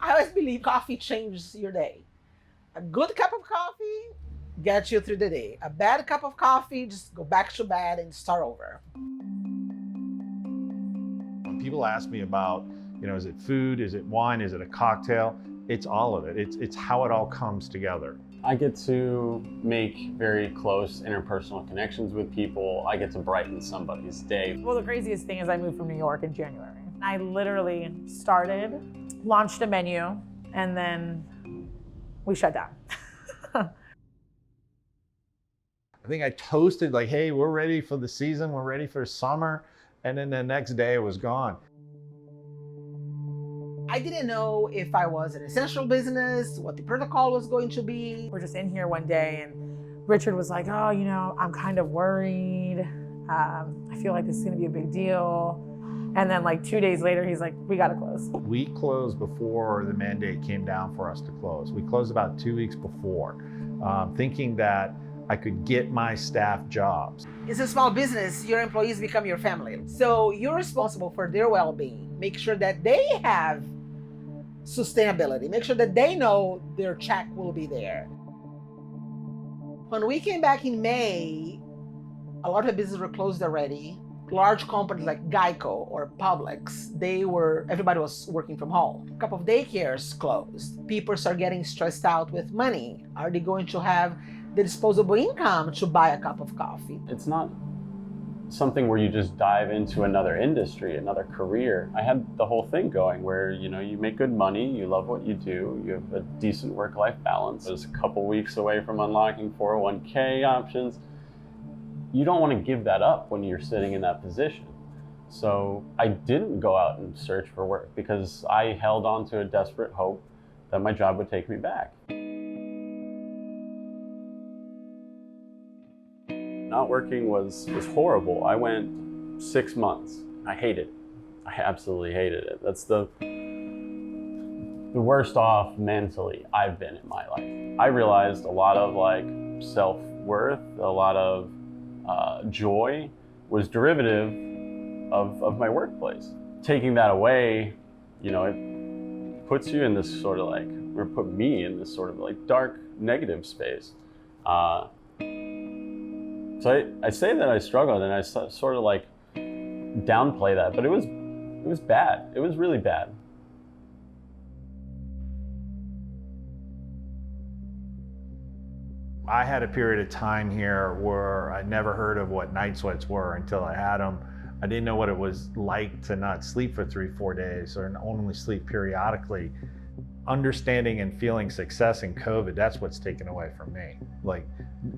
I always believe coffee changes your day. A good cup of coffee gets you through the day. A bad cup of coffee, just go back to bed and start over. When people ask me about, is it food, is it wine, is it a cocktail? It's all of it. It's how it all comes together. I get to make very close interpersonal connections with people. I get to brighten somebody's day. Well, the craziest thing is I moved from New York in January. I literally started, launched a menu, and then we shut down. I think I toasted like, hey, we're ready for the season, we're ready for summer. And then the next day it was gone. I didn't know if I was an essential business, what the protocol was going to be. We're just in here one day and Richard was like, oh, I'm kind of worried. I feel like this is gonna be a big deal. And then like 2 days later, he's like, we gotta close. We closed before the mandate came down for us to close. We closed about 2 weeks before, thinking that I could get my staff jobs. It's a small business, your employees become your family. So you're responsible for their well-being. Make sure that they have sustainability. Make sure that they know their check will be there. When we came back in May, a lot of businesses were closed already. Large companies like Geico or Publix, everybody was working from home. A couple of daycares closed. People start getting stressed out with money. Are they going to have the disposable income to buy a cup of coffee? It's not something where you just dive into another industry, another career. I had the whole thing going where, you make good money, you love what you do, you have a decent work-life balance. I was a couple weeks away from unlocking 401k options. You don't want to give that up when you're sitting in that position. So I didn't go out and search for work because I held on to a desperate hope that my job would take me back. Not working was horrible. I went 6 months. I hated it. I absolutely hated it. That's the worst off mentally I've been in my life. I realized a lot of self-worth, a lot of joy was derivative of my workplace. Taking that away, it puts you in this sort of or put me in this sort of dark negative space. So I say that I struggled and I sort of downplay that, but it was bad. It was really bad. I had a period of time here where I never heard of what night sweats were until I had them. I didn't know what it was like to not sleep for 3-4 days or only sleep periodically. Understanding and feeling success in COVID, that's what's taken away from me.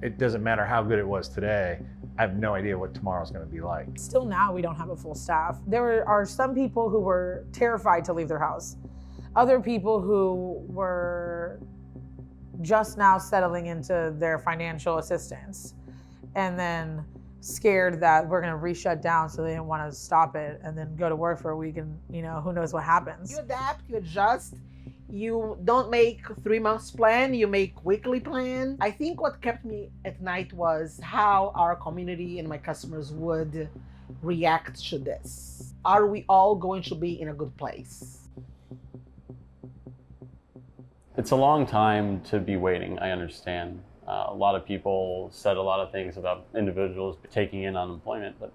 It doesn't matter how good it was today, I have no idea what tomorrow's gonna be like. Still now, we don't have a full staff. There are some people who were terrified to leave their house. Other people who were just now settling into their financial assistance and then scared that we're gonna re-shut down, so they didn't wanna stop it and then go to work for a week and who knows what happens. You adapt, you adjust. You don't make 3 months plan, you make weekly plan. I think what kept me at night was how our community and my customers would react to this. Are we all going to be in a good place? It's a long time to be waiting, I understand. A lot of people said a lot of things about individuals taking in unemployment, but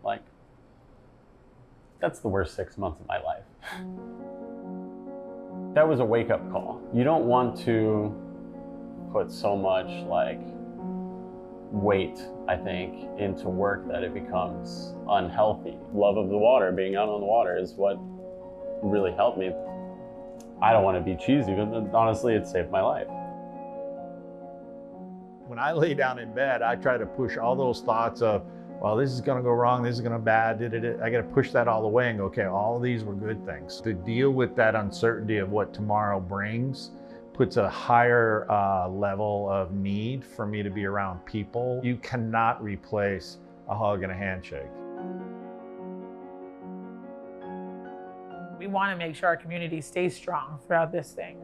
that's the worst 6 months of my life. That was a wake-up call. You don't want to put so much weight, I think, into work that it becomes unhealthy. Love of the water, being out on the water is what really helped me. I don't want to be cheesy, but honestly, it saved my life. When I lay down in bed, I try to push all those thoughts of, well, this is gonna go wrong, this is gonna bad, I gotta push that all away and go, okay, all of these were good things. To deal with that uncertainty of what tomorrow brings puts a higher level of need for me to be around people. You cannot replace a hug and a handshake. We want to make sure our community stays strong throughout this thing.